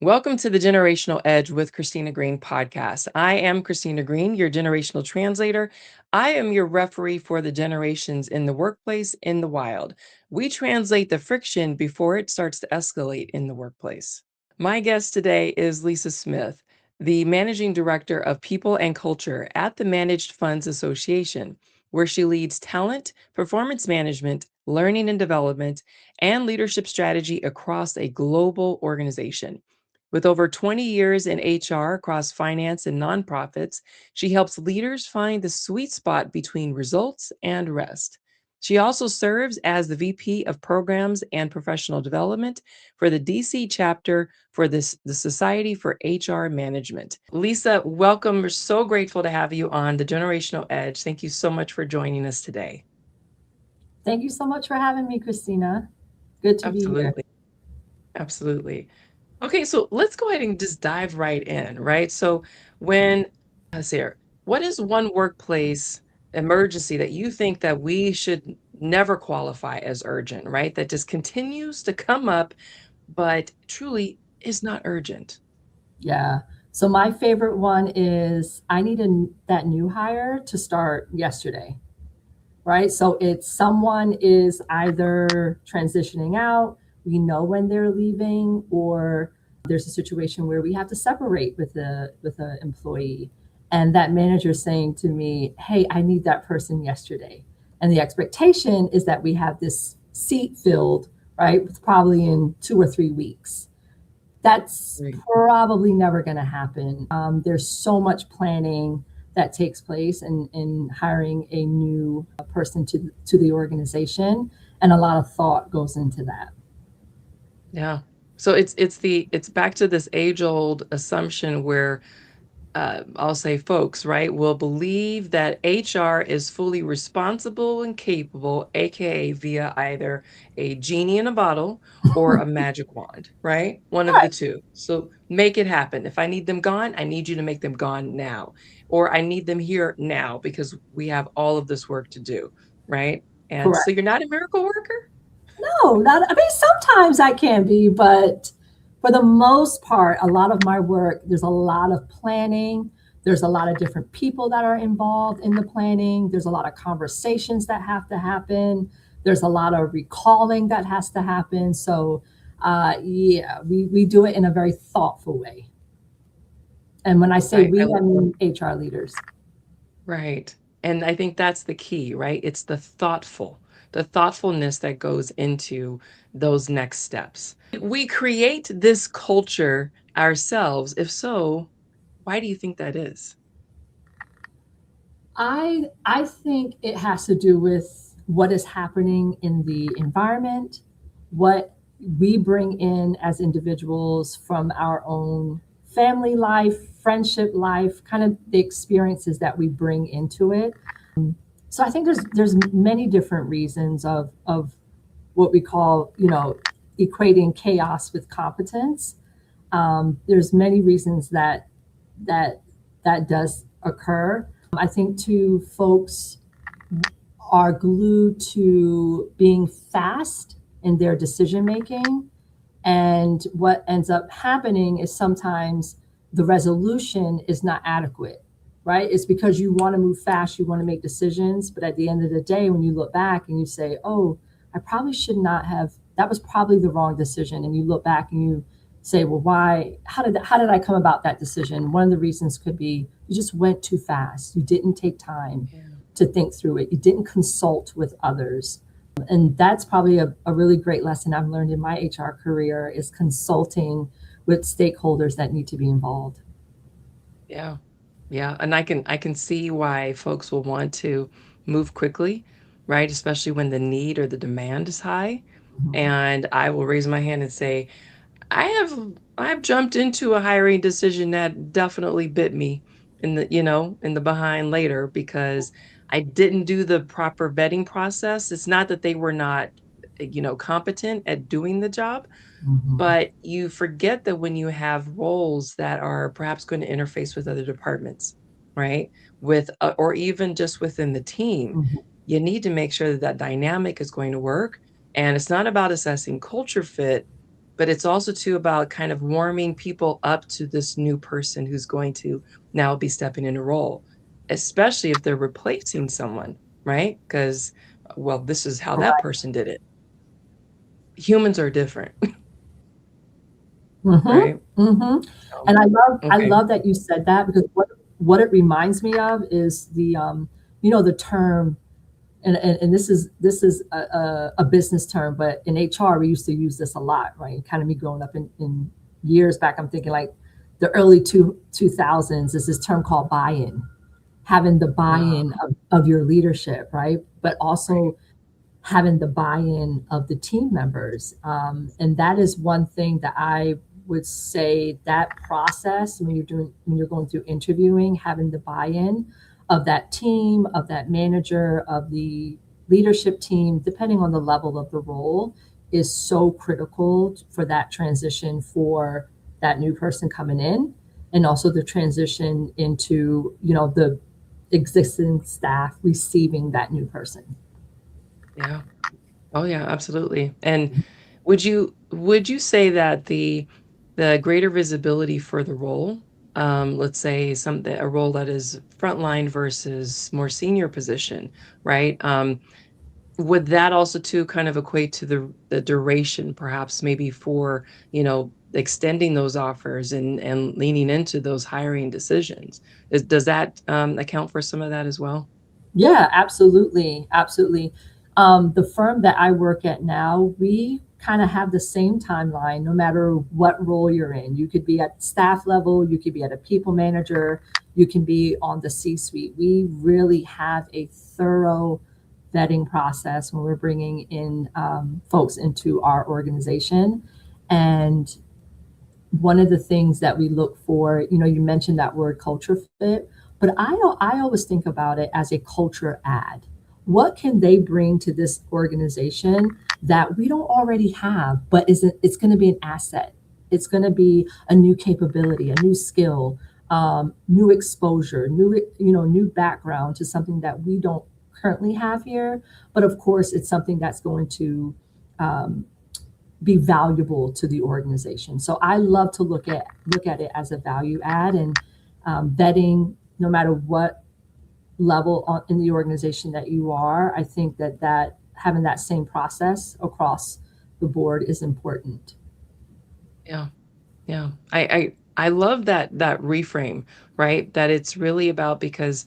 Welcome to the Generational Edge with Kristina Green podcast. I am Kristina Green, your generational translator. I am your referee for the generations in the workplace, in the wild. We translate the friction before it starts to escalate in the workplace. My guest today is Lisa Smith, the managing director of people and culture at the Managed Funds Association, where she leads talent, performance management, learning and development, and leadership strategy across a global organization. With over 20 years in HR across finance and nonprofits, she helps leaders find the sweet spot between results and rest. She also serves as the VP of Programs and Professional Development for the DC chapter for the Society for HR Management. Lisa, welcome. We're so grateful to have you on the Generational Edge. Thank you so much for joining us today. Thank you so much for having me, Kristina. Good to be here. Absolutely. Absolutely. Okay, so let's go ahead and just dive right in, right? So when let's see here, what is one workplace emergency that you think that we should never qualify as urgent, right? That just continues to come up, but truly is not urgent. Yeah. So my favorite one is I need that new hire to start yesterday, right? So it's someone is either transitioning out, we know when they're leaving, or there's a situation where we have to separate with a employee, and that manager saying to me, "Hey, I need that person yesterday," and the expectation is that we have this seat filled, right? Probably in 2 or 3 weeks. That's Right. probably never going to happen. There's so much planning that takes place in hiring a new person to the organization, and a lot of thought goes into that. Yeah. So it's back to this age-old assumption where I'll say folks, right, will believe that HR is fully responsible and capable, AKA via either a genie in a bottle or a magic wand, right? One of the Right. two. So make it happen. If I need them gone, I need you to make them gone now. Or I need them here now because we have all of this work to do, right? And so Correct. you're not a miracle worker? No, not. I mean, sometimes I can be, but for the most part, a lot of my work, there's a lot of planning. There's a lot of different people that are involved in the planning. There's a lot of conversations that have to happen. There's a lot of recalling that has to happen. So, yeah, we do it in a very thoughtful way. And when I say Right. we, I mean HR leaders. Right. And I think that's the key, right? It's the thoughtfulness that goes into those next steps. We create this culture ourselves. If so, why do you think that is? I think it has to do with what is happening in the environment, what we bring in as individuals from our own family life, friendship life, kind of the experiences that we bring into it. So I think there's many different reasons of what we call, equating chaos with competence. There's many reasons that that does occur. I think too, folks are glued to being fast in their decision making. And what ends up happening is sometimes the resolution is not adequate, right? It's because you want to move fast, you want to make decisions. But at the end of the day, when you look back and you say, oh, I probably should not have, that was probably the wrong decision. And you look back and you say, well, why, how did I come about that decision? One of the reasons could be you just went too fast. You didn't take time Yeah. to think through it. You didn't consult with others. And that's probably a really great lesson I've learned in my HR career is consulting with stakeholders that need to be involved. Yeah. Yeah. And I can see why folks will want to move quickly, right? Especially when the need or the demand is high. Mhm. And I will raise my hand and say, I've jumped into a hiring decision that definitely bit me in the behind later because I didn't do the proper vetting process. It's not that they were not, competent at doing the job, Mhm. but you forget that when you have roles that are perhaps going to interface with other departments, right? Or even just within the team, Mhm. you need to make sure that that dynamic is going to work. And it's not about assessing culture fit, but it's also too about kind of warming people up to this new person who's going to now be stepping in a role, especially if they're replacing someone, right? Because, well, this is how that Correct. person did it. Humans are different, Mhm, right? mhm. So, And I okay. love that you said that because what it reminds me of is the term, and this is a business term, but in HR we used to use this a lot, right? Kind of me growing up in years back, I'm thinking like the early 2000s is this term called buy-in, having the Ah, buy-in of your leadership, right? But right. also having the buy-in of the team members. And that is one thing that I would say, that process when you're going through interviewing, having the buy-in of that team, of that manager, of the leadership team, depending on the level of the role, is so critical for that transition for that new person coming in, and also the transition into, the existing staff receiving that new person. Yeah. Oh, yeah, absolutely. And would you say that the greater visibility for the role, let's say a role that is frontline versus more senior position, right? Would that also too kind of equate to the duration, perhaps maybe for, extending those offers and leaning into those hiring decisions? Does that account for some of that as well? Yeah, absolutely, absolutely. The firm that I work at now, we kind of have the same timeline no matter what role you're in. You could be at staff level, you could be at a people manager, you can be on the C-suite. We really have a thorough vetting process when we're bringing in folks into our organization. And one of the things that we look for, you mentioned that word culture fit, but I always think about it as a culture add. What can they bring to this organization that we don't already have, but isn't it's going to be an asset? It's going to be a new capability, a new skill, new exposure, new background to something that we don't currently have here. But of course, it's something that's going to um, be valuable to the organization. So I love to look at it as a value add, and vetting, no matter what level in the organization that you are. I think that having that same process across the board is important. Yeah. Yeah. I love that reframe, right? That it's really about because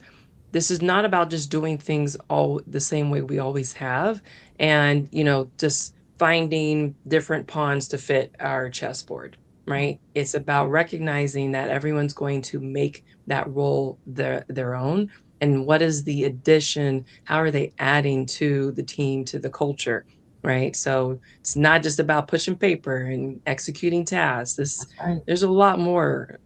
this is not about just doing things all the same way we always have and, just finding different pawns to fit our chessboard, right? It's about recognizing that everyone's going to make that role their own. And what is the addition? How are they adding to the team, to the culture? Right. So it's not just about pushing paper and executing tasks. That's right. There's a lot more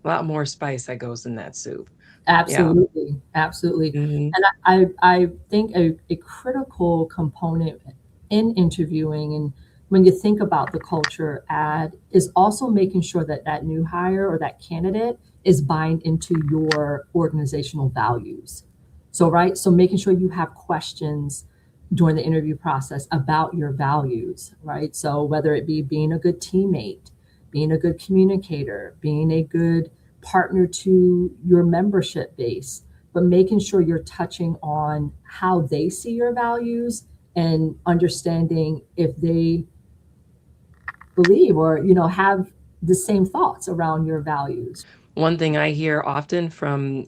spice that goes in that soup. Yeah. Absolutely, absolutely. Mhm. And I think a critical component in interviewing, and when you think about the culture ad, is also making sure that that new hire or that candidate is buying into your organizational values. So, right, so making sure you have questions during the interview process about your values, right? So whether it be being a good teammate, being a good communicator, being a good partner to your membership base, but making sure you're touching on how they see your values and understanding if they believe or have the same thoughts around your values. One thing I hear often from,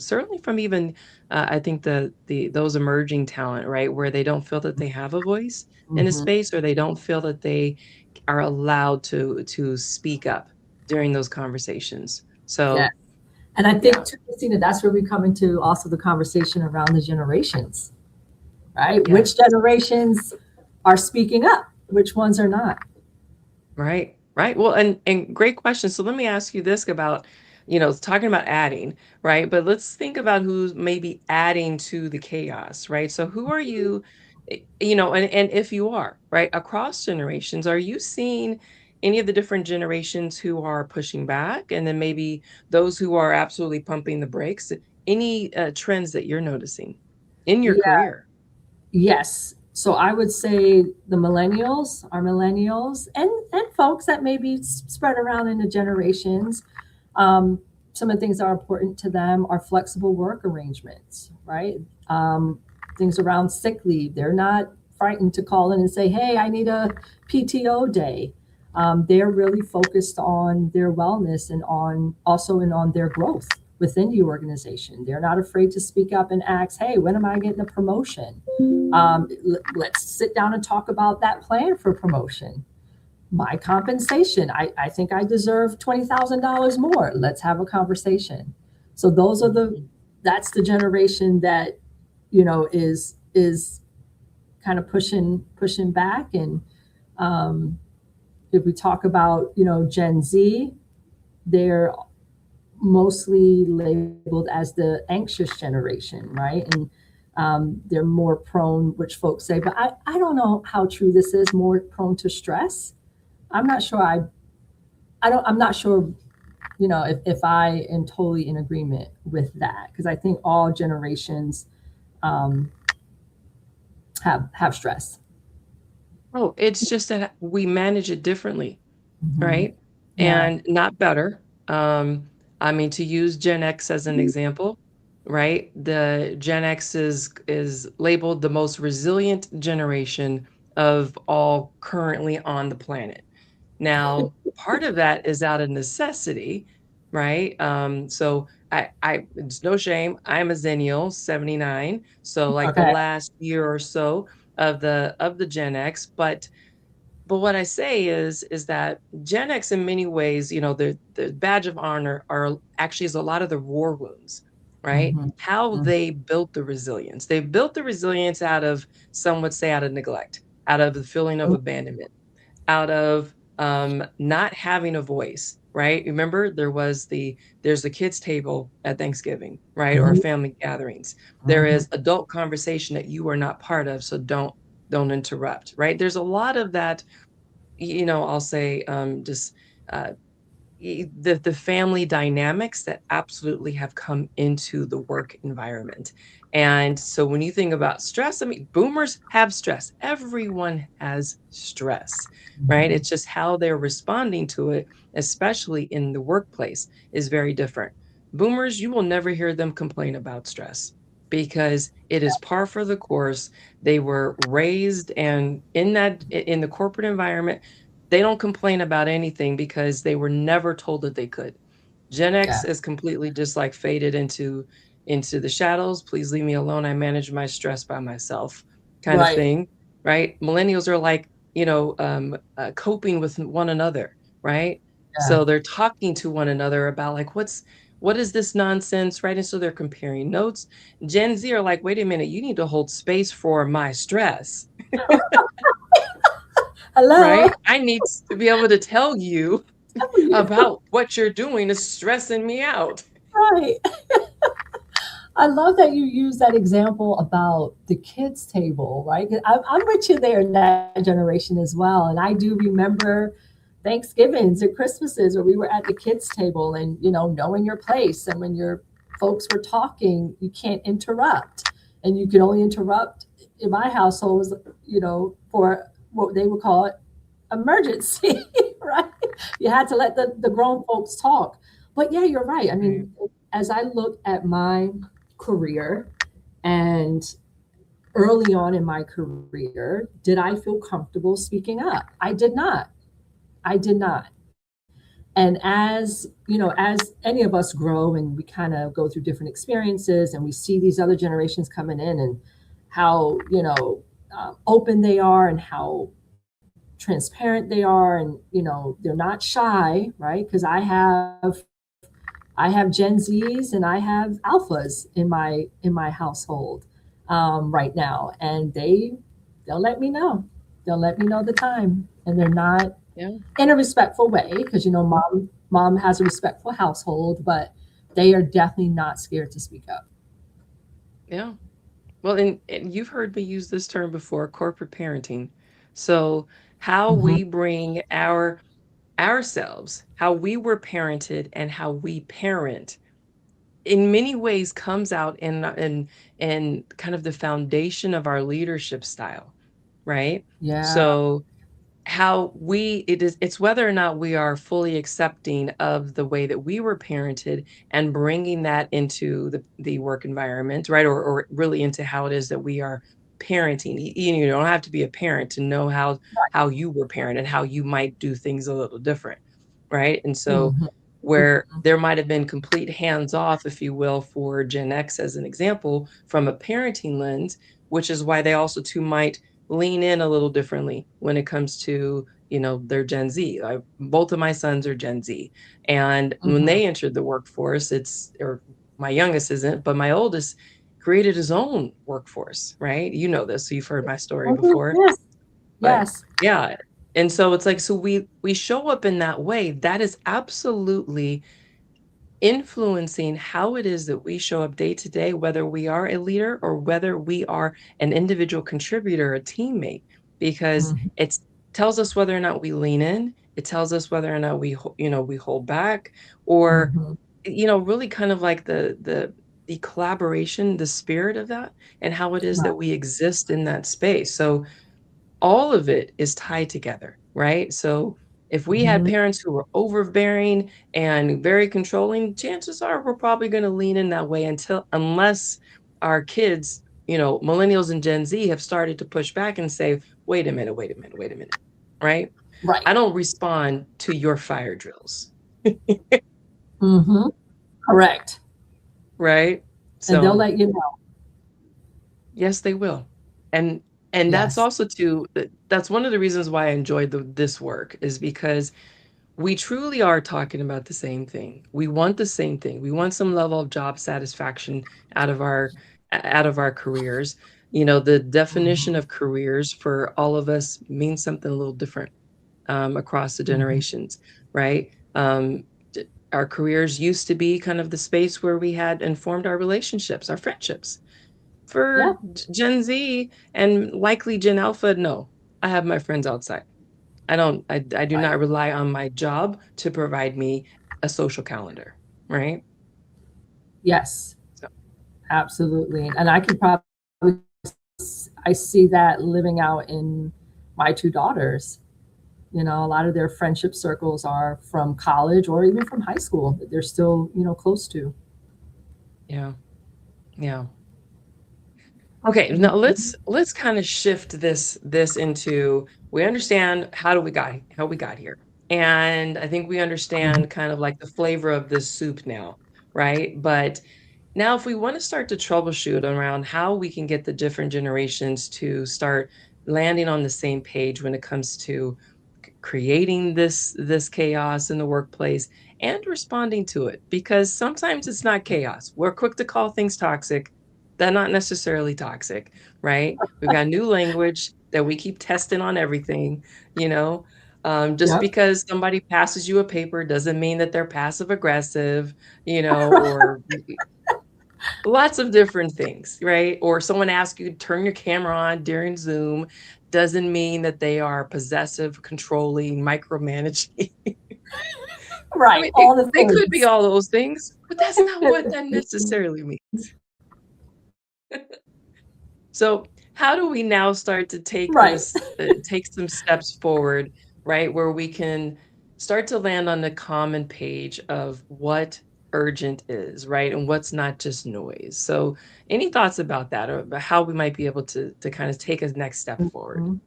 certainly from even, I think the those emerging talent, right, where they don't feel that they have a voice in a Mhm. space, or they don't feel that they are allowed to speak up during those conversations. Yeah. So, And I yeah, think too, Christina, that's where we come into also the conversation around the generations, right? Which yes. generations are speaking up, which ones are not. Right, right. Well, and great question. So let me ask you this about, talking about adding, right? But let's think about who's maybe adding to the chaos, right? So who are you, and if you are, right, across generations, are you seeing any of the different generations who are pushing back, and then maybe those who are absolutely pumping the brakes? Any trends that you're noticing in your Yeah. career? Yes. So I would say the millennials, our millennials, and folks that may be spread around into generations. Um, some of the things that are important to them are flexible work arrangements, right? Um, Things around sick leave. They're not frightened to call in and say, "Hey, I need a PTO day." They're really focused on their wellness and on their growth within the organization. They're not afraid to speak up and ask, "Hey, when am I getting a promotion?" Let's sit down and talk about that plan for promotion. My compensation. I think I deserve $20,000 more. Let's have a conversation. So Mhm. that's the generation that, is kind of pushing back. And um, if we talk about, Gen Z, they're mostly labeled as the anxious generation, right? And they're more prone, which folks say, but I don't know how true this is, more prone to stress. I'm not sure. I'm not sure, if I am totally in agreement with that, because I think all generations um, have stress. Oh, it's just that we manage it differently, Hmm. right? Yeah. And not better. I mean, to use Gen X as an example, right? The Gen X is labeled the most resilient generation of all currently on the planet. Now, part of that is out of necessity, right? So it's no shame. I'm a Zennial, 79. So like the Okay. last year or so of the Gen X, but what I say is that Gen X in many ways, the badge of honor are actually is a lot of the war wounds, right? Hmm. How they built the resilience. They built the resilience out of, some would say, out of neglect, out of the feeling of abandonment, out of not having a voice, right? Remember, there's the kids table at Thanksgiving, right? Or Hmm. family gatherings. There Hmm. is adult conversation that you are not part of, so don't interrupt, right? There's a lot of that, I'll say, just uh, the family dynamics that absolutely have come into the work environment. And so when you think about stress, I mean, boomers have stress. Everyone has stress, right? Hmm. It's just how they're responding to it, especially in the workplace, is very different. Boomers, you will never hear them complain about stress because it is par for the course. They were raised and in the corporate environment, they don't complain about anything because they were never told that they could. Gen Yeah. X is completely just like faded into the shadows. Please leave me alone. I manage my stress by myself, kind of Right. thing, right? Millennials are like, coping with one another, right? Yeah. So they're talking to one another about like what is this nonsense, right? And so they're comparing notes. Gen Z are like, wait a minute, you need to hold space for my stress, Hello. right? I need to be able to tell you about what you're doing is stressing me out. Right. I love that you use that example about the kids' table, right? 'Cause I'm with you there in that generation as well. And I do remember Thanksgivings and Christmases where we were at the kids' table and, knowing your place. And when your folks were talking, you can't interrupt. And you can only interrupt in my household was, for what they would call it emergency, right? You had to let the grown folks talk. But yeah, you're right. I Right. mean, as I look at my career and early on in my career, did I feel comfortable speaking up? I did not. I did not. And as any of us grow and we kind of go through different experiences and we see these other generations coming in and how, open they are and how transparent they are, and they're not shy, right? Because I have Gen Zs and I have alphas in my household right now, and they'll let me know. They'll let me know the time, and they're not Yeah. in a respectful way because mom has a respectful household, but they are definitely not scared to speak up. Yeah. Well, and you've heard me use this term before, corporate parenting. So how Hmm. we bring ourselves, how we were parented and how we parent in many ways comes out in kind of the foundation of our leadership style. right? Yeah. So it's whether or not we are fully accepting of the way that we were parented and bringing that into the work environment, right? Or really into how it is that we are parenting. You don't have to be a parent to know how you were parent and how you might do things a little different, right? And so Mhm. where there might have been complete hands off, if you will, for Gen X as an example, from a parenting lens, which is why they also too might lean in a little differently when it comes to, their Gen Z. Both of my sons are Gen Z. And when Mhm. they entered the workforce, or my youngest isn't, but my oldest created his own workforce, right? You know this, so you've heard my story Mhm. before. Yes. But Yes. yeah, and so it's like, so we show up in that way. That is absolutely influencing how it is that we show up day to day, whether we are a leader or whether we are an individual contributor, a teammate, because Mhm. it tells us whether or not we lean in. It tells us whether or not we hold back, or Mhm. really kind of like the collaboration, the spirit of that, and how it is Right. that we exist in that space. So all of it is tied together, right? So if we had Mhm. parents who were overbearing and very controlling, chances are we're probably going to lean in that way unless our kids, millennials and Gen Z have started to push back and say, wait a minute, wait a minute, wait a minute, right? Right. I don't respond to your fire drills, Mhm. Correct. right? And they'll So let you know. yes, they will. And that's Yes. also that's one of the reasons why I enjoyed this work, is because we truly are talking about the same thing. We want the same thing. We want some level of job satisfaction out of our careers. The definition Mhm. of careers for all of us means something a little different across the Mhm. generations, right? Our careers used to be kind of the space where we had informed our relationships, our friendships. Yeah. For Gen Z and likely Gen Alpha, no, I have my friends outside. I do Right. not rely on my job to provide me a social calendar, right? Yes. So, Absolutely. And I could probably I see that living out in my two daughters. A lot of their friendship circles are from college or even from high school that they're still, close to. yeah, yeah. Okay, now Mhm. let's kind of shift this into, we understand how we got here. And I think we Mhm. understand kind of like the flavor of this soup now, right? But now if we want to start to troubleshoot around how we can get the different generations to start landing on the same page when it comes to creating this chaos in the workplace and responding to it, because sometimes it's not chaos. We're quick to call things toxic. They're not necessarily toxic, right? We've got new language that we keep testing on everything, you know. Just Yep. because somebody passes you a paper doesn't mean that they're passive aggressive, or lots of different things, right? Or someone asks you to turn your camera on during Zoom doesn't mean that they are possessive, controlling, micromanaging. I Right. mean, All the they could be things. all those things, but that's not what that necessarily means. So, how do we now start to Right. take some steps forward, right, where we can start to land on the common page of what urgent is, right, and what's not just noise? So, any thoughts about that, or about how we might be able to kind of take a next step forward? Mhm.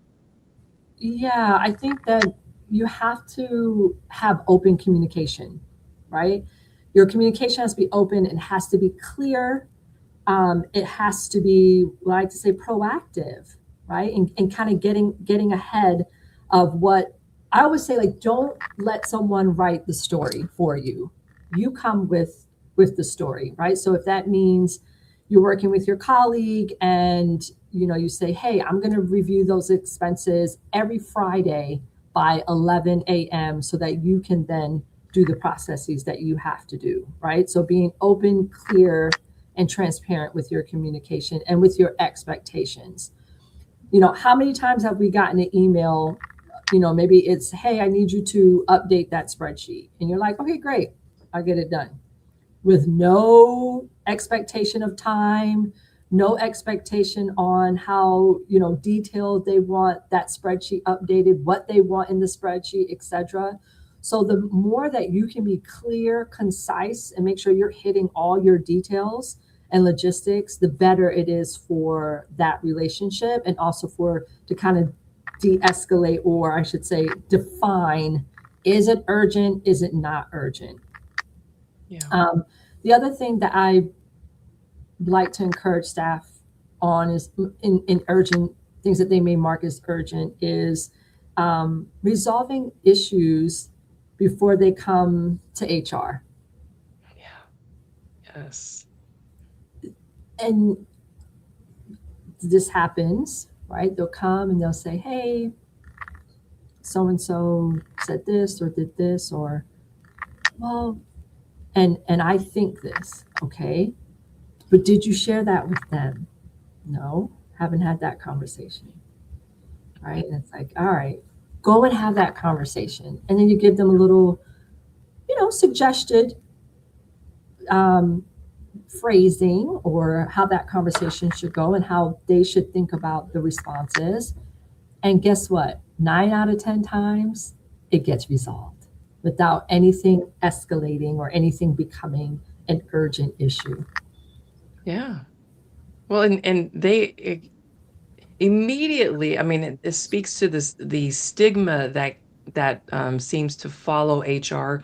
Yeah, I think that you have to have open communication, right? Your communication has to be open, it has to be clear, it has to be, what I like to say, proactive, right? And kind of getting ahead of what I always say, like, don't let someone write the story for you. You come with the story, right? So if that means you're working with your colleague and you say, hey, I'm going to review those expenses every Friday by 11 a.m. so that you can then do the processes that you have to do, right? So being open, clear, and transparent with your communication and with your expectations. How many times have we gotten an email? Maybe it's, hey, I need you to update that spreadsheet. And you're like, okay, great, I'll get it done with no expectation of time, no expectation on how, you know, detailed they want that spreadsheet updated, what they want in the spreadsheet, etc. So the more that you can be clear, concise, and make sure you're hitting all your details and logistics, the better it is for that relationship, and also for to kind of de-escalate, or I should say define, is it urgent, is it not urgent. Yeah. The other thing that I like to encourage staff on is in urgent things that they may mark as urgent is resolving issues before they come to HR. Yeah. Yes. And this happens, right? They'll come and they'll say, hey, so and so said this or did this, or well, and I think this, okay, but did you share that with them? No, haven't had that conversation. Right? And it's like, all right, go and have that conversation. And then you give them a little, you know, suggested um, phrasing, or how that conversation should go and how they should think about the responses. And guess what? 9 out of 10 times, it gets resolved without anything escalating or anything becoming an urgent issue. Yeah. Well, and they immediately, I mean, it speaks to the stigma that seems to follow HR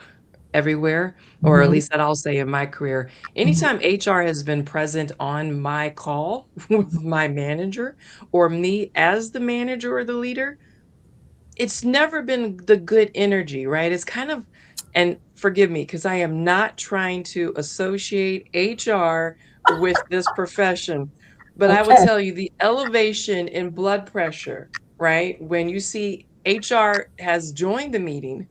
everywhere, or at Mm-hmm. least that I'll say in my career. Mm-hmm. Anytime HR has been present on my call with my manager, or me as the manager or the leader, it's never been the good energy, right? It's kind of, and forgive me, because I am not trying to associate HR with this profession, but I will Okay. tell you the elevation in blood pressure, right? When you see HR has joined the meeting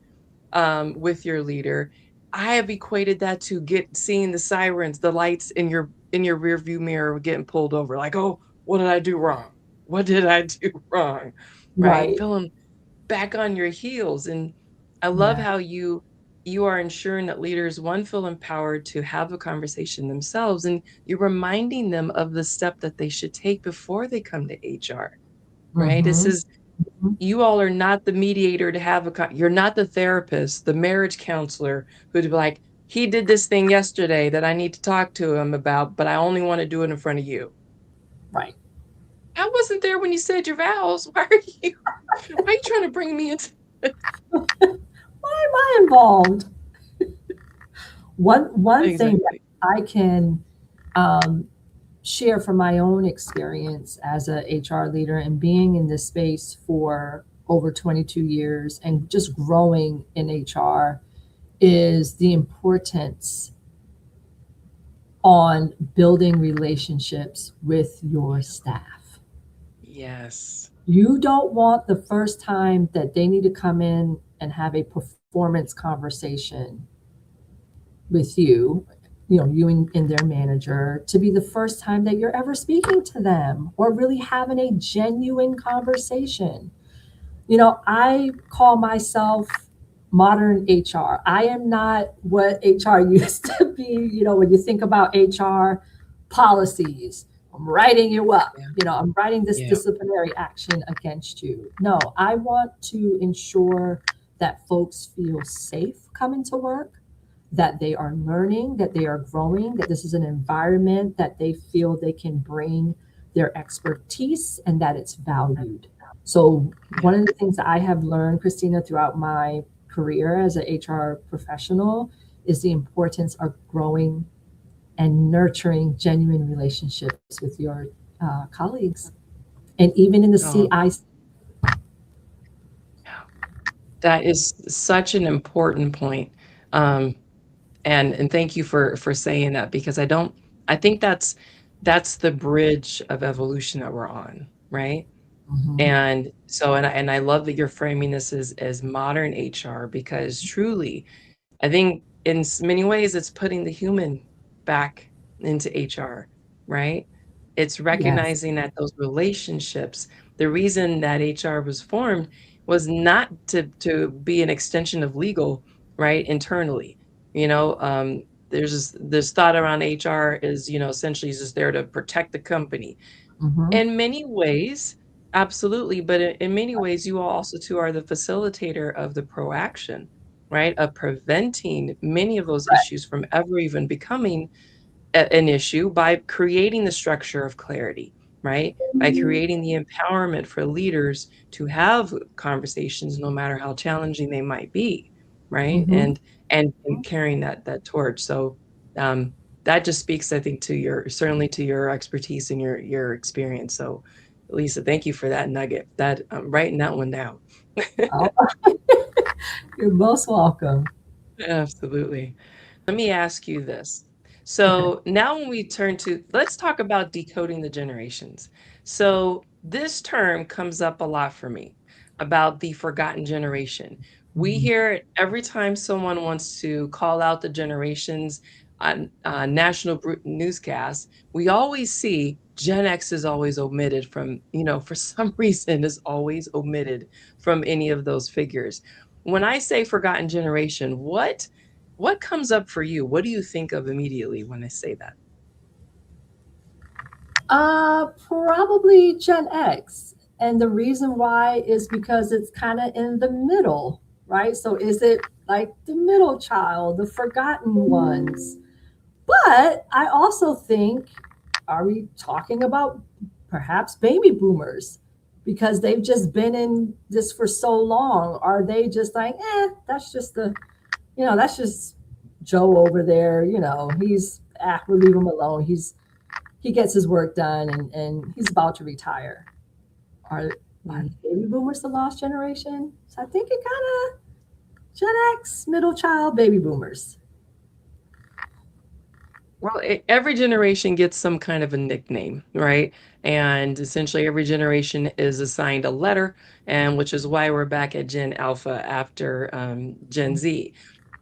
with your leader, I have equated that to seeing the sirens, the lights in your rear view mirror getting pulled over. Like, oh, what did I do wrong? What did I do wrong? Right? Right. Feeling back on your heels. And I love Yeah. how you are ensuring that leaders, one, feel empowered to have a conversation themselves, and you're reminding them of the step that they should take before they come to HR. Right? This Mm-hmm. is, you all are not the mediator to have you're not the therapist, the marriage counselor who'd be like, he did this thing yesterday that I need to talk to him about, but I only want to do it in front of you. Right. I wasn't there when you said your vows. Why are you trying to bring me into it? Why am I involved? One thing that Exactly. I can um, share from my own experience as a HR leader and being in this space for over 22 years and just growing in HR is the importance on building relationships with your staff. Yes. You don't want the first time that they need to come in and have a performance conversation with you know, you and their manager, to be the first time that you're ever speaking to them or really having a genuine conversation. You know, I call myself modern HR. I am not what HR used to be. You know, when you think about HR policies, I'm writing you up, Yeah. you know, I'm writing this Yeah. disciplinary action against you. No, I want to ensure that folks feel safe coming to work, that they are learning, that they are growing, that this is an environment that they feel they can bring their expertise and that it's valued. So, Yeah. one of the things that I have learned, Kristina, throughout my career as an HR professional is the importance of growing and nurturing genuine relationships with your colleagues. And even in the Oh, CI. yeah. That is such an important point. Um, and thank you for saying that, because I think that's the bridge of evolution that we're on, right? Mhm. And so, and I love that you're framing this as modern HR, because truly, I think in many ways it's putting the human back into HR, right? It's Yes. recognizing that those relationships, the reason that HR was formed was not to be an extension of legal, right? Internally, you know, there's this thought around HR is, essentially just there to protect the company. Mhm. In many ways, absolutely, but in many ways, you all also too are the facilitator of the proaction, right? Of preventing many of those issues from ever even becoming an issue by creating the structure of clarity, right? By Mhm. creating the empowerment for leaders to have conversations, no matter how challenging they might be, right? Mhm. And carrying that torch. So um, that just speaks, I think, to your certainly to your expertise and your experience. So, Lisa, thank you for that nugget. That I'm writing that one down. Oh, you're most welcome. Absolutely. Let me ask you this. Okay. So now when we turn to, let's talk about decoding the generations. So this term comes up a lot for me about the forgotten generation. We Mhm. hear it every time someone wants to call out the generations on national newscasts. We always see Gen X is always omitted from, for some reason is always omitted from any of those figures. When I say forgotten generation, what comes up for you? What do you think of immediately when I say that? Probably Gen X. And the reason why is because it's kind of in the middle, right? So is it like the middle child, the forgotten ones? But I also think, are we talking about perhaps baby boomers? Because they've just been in this for so long. Are they just like, that's just that's just Joe over there, we'll leave him alone. He gets his work done and he's about to retire. Are Mm. baby boomers the lost generation? So I think it kind of Gen X, middle child, baby boomers. Well, every generation gets some kind of a nickname, right? And essentially, every generation is assigned a letter, and which is why we're back at Gen Alpha after Gen Z.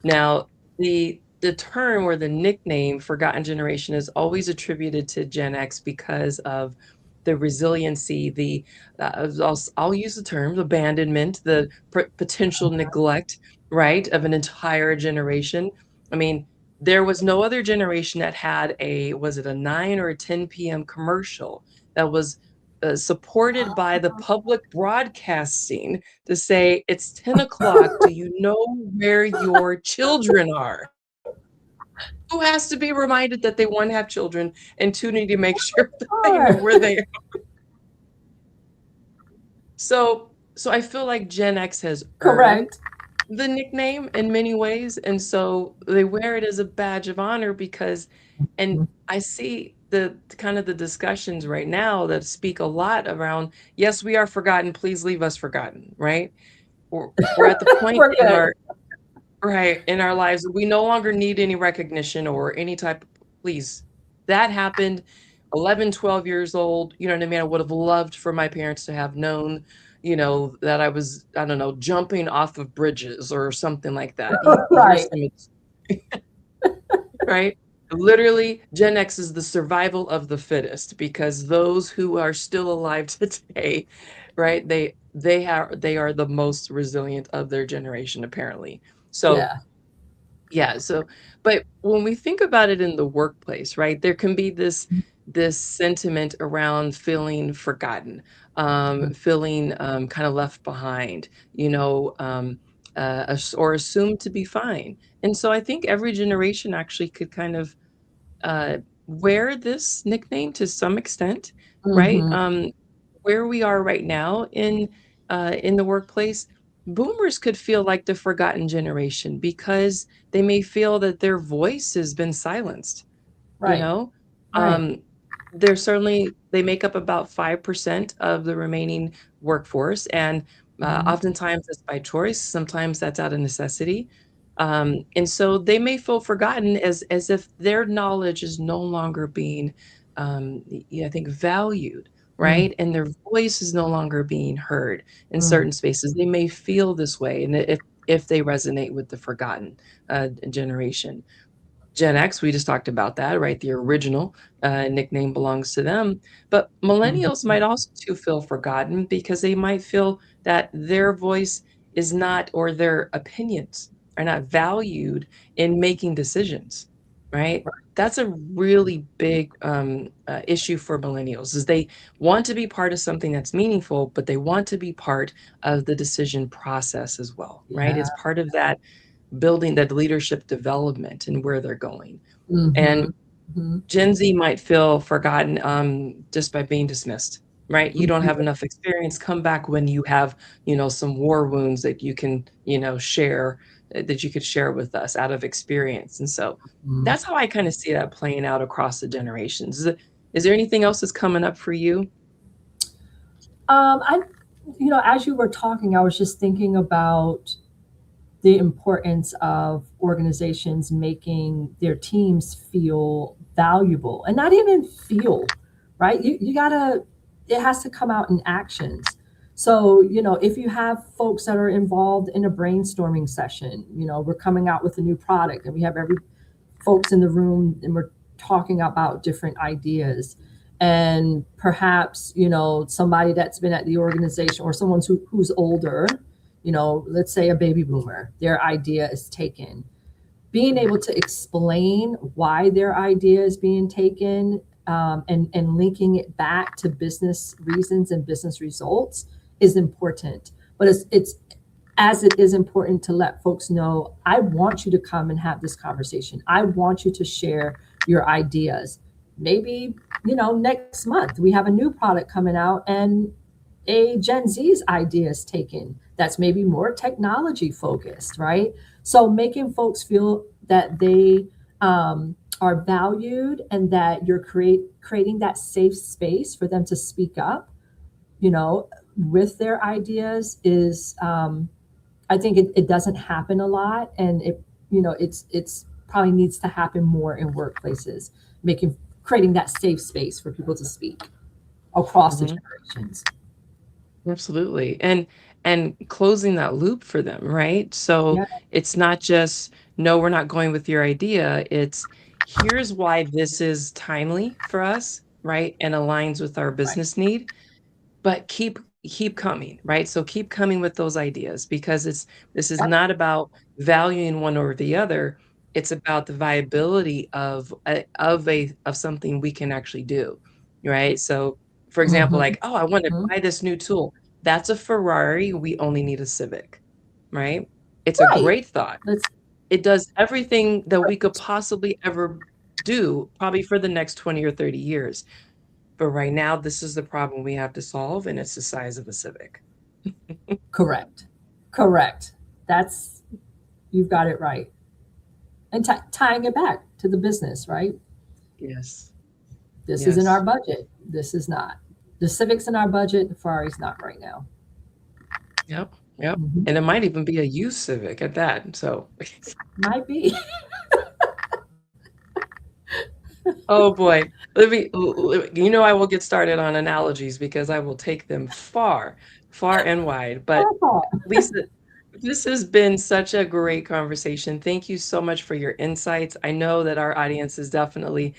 Now, the term or the nickname forgotten generation is always attributed to Gen X because of the resiliency, I'll use the term abandonment, the potential neglect, right, of an entire generation. I mean, there was no other generation that had was it a 9 or a 10 p.m. commercial that was supported by the public broadcasting to say, it's 10 o'clock. Do you know where your children are? Who has to be reminded that they, one, have children, and two, need to make sure that they know Sure. where they are? So I feel like Gen X has earned Correct. the nickname in many ways, and so they wear it as a badge of honor because, and I see the kind of the discussions right now that speak a lot around, yes, we are forgotten, please leave us forgotten, right? We're at the point We're in good. our right, in our lives, we no longer need any recognition or any type of please. That happened 11, 12 years old, you know what I mean? I would have loved for my parents to have known, that I was, I don't know, jumping off of bridges or something like that. Here's Right. some, right? Literally, Gen X is the survival of the fittest because those who are still alive today, right? They are the most resilient of their generation, apparently. So Yeah. yeah, so but when we think about it in the workplace, right, there can be this sentiment around feeling forgotten, feeling kind of left behind, or assumed to be fine. And so I think every generation actually could kind of uh, wear this nickname to some extent, right? Hmm. Where we are right now in the workplace, boomers could feel like the forgotten generation because they may feel that their voice has been silenced, you Right. know? Right. Um, they make up about 5% of the remaining workforce, and Mhm. oftentimes that's by choice, sometimes that's out of necessity. And so they may feel forgotten as if their knowledge is no longer being, I think, valued, Mm, right? And their voice is no longer being heard in mm. certain spaces. They may feel this way, and if they resonate with the forgotten generation. Gen X, we just talked about that, right? The original nickname belongs to them. But millennials Mhm. might also too feel forgotten because they might feel that their voice is not, or their opinions are not valued in making decisions. right? Right. That's a really big issue for millennials is they want to be part of something that's meaningful, but they want to be part of the decision process as well, right? Yeah. It's part of that building that leadership development and where they're going. And Mhm. Mhm. Gen Z might feel forgotten just by being dismissed, right? You don't have Mhm. enough experience. Come back when you have, some war wounds that you can, share, that you could share with us out of experience. And so Mhm. that's how I kind of see that playing out across the generations. Is there anything else that's coming up for you? I, as you were talking, I was just thinking about the importance of organizations making their teams feel valuable and not even feel, right? You gotta, it has to come out in actions. So, if you have folks that are involved in a brainstorming session, we're coming out with a new product and we have every folks in the room and we're talking about different ideas, and perhaps somebody that's been at the organization or someone who's older, let's say a baby boomer, their idea is taken, being able to explain why their idea is being taken, and linking it back to business reasons and business results is important. But it's as it is important to let folks know, I want you to come and have this conversation. I want you to share your ideas. Maybe, next month we have a new product coming out and a Gen Z's idea is taken that's maybe more technology focused, right? So making folks feel that they are valued and that you're creating that safe space for them to speak up, you know, with their ideas is, I think it doesn't happen a lot, and it's probably needs to happen more in workplaces, making creating that safe space for people to speak across the Mhm. generations. Absolutely. And closing that loop for them, right? So Yeah, it's not just, no, we're not going with your idea. It's here's why this is timely for us, right? And aligns with our right. business need. But keep coming, right? So keep coming with those ideas because this is Yep. not about valuing one over the other. It's about the viability of something we can actually do, right? So, for example, Mm-hmm. like, oh, I want to Hmm. buy this new tool. That's a Ferrari. We only need a Civic, right? It's a Right. great thought. Let's. It does everything that we could possibly ever do, probably for the next 20 or 30 years. But right now, this is the problem we have to solve, and it's the size of a Civic. Correct. Correct. That's, you've got it right. And tying it back to the business, right? Yes. This is in our Yes. budget. This is not. The Civic's in our budget. The Ferrari's not right now. Yep. Yep. Mhm. And it might even be a used Civic at that. So, Might be. oh boy. I will get started on analogies because I will take them far, far and wide. But Lisa, this has been such a great conversation. Thank you so much for your insights. I know that our audience is definitely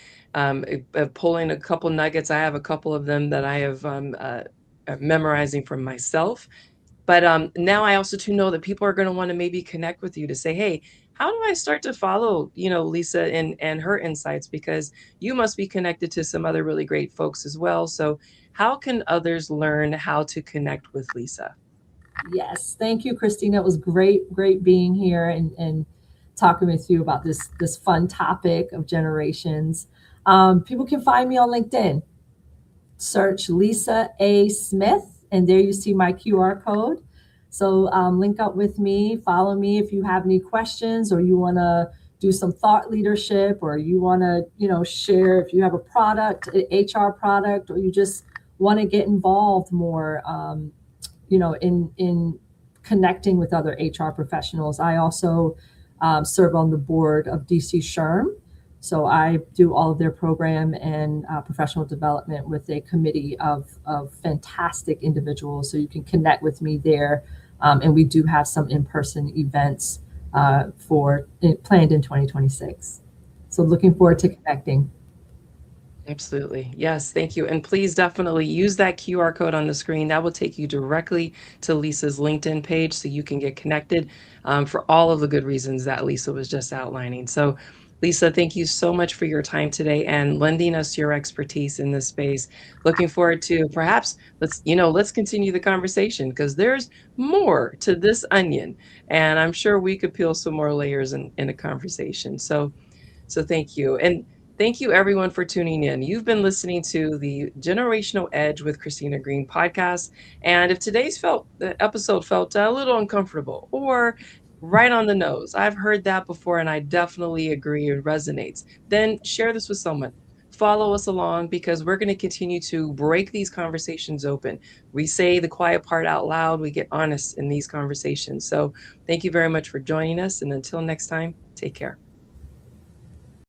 pulling a couple nuggets. I have a couple of them that I have memorizing from myself. But now I also too know that people are going to want to maybe connect with you to say, hey, how do I start to follow, Lisa and her insights? Because you must be connected to some other really great folks as well. So how can others learn how to connect with Lisa? Yes, thank you, Christina. It was great being here and talking with you about this fun topic of generations. People can find me on LinkedIn. Search Lisa A. Smith, and there you see my QR code. So link up with me, follow me if you have any questions, or you want to do some thought leadership, or you want to share if you have a product, an HR product, or you just want to get involved more. In connecting with other HR professionals. I also serve on the board of DC Sherm. So I do all of their program and professional development with a committee of fantastic individuals. So you can connect with me there. And we do have some in-person events for planned in 2026. So looking forward to connecting. Absolutely. Yes, thank you. And please definitely use that QR code on the screen. That will take you directly to Lisa's LinkedIn page so you can get connected for all of the good reasons that Lisa was just outlining. So Lisa, thank you so much for your time today and lending us your expertise in this space. Looking forward to perhaps let's continue the conversation because there's more to this onion, and I'm sure we could peel some more layers in a conversation. So thank you. And thank you everyone for tuning in. You've been listening to the Generational Edge with Kristina Green podcast. And if the episode felt a little uncomfortable or right on the nose, I've heard that before and I definitely agree it resonates, then share this with someone. Follow us along because we're going to continue to break these conversations open. We say the quiet part out loud, we get honest in these conversations. So thank you very much for joining us. And until next time, take care.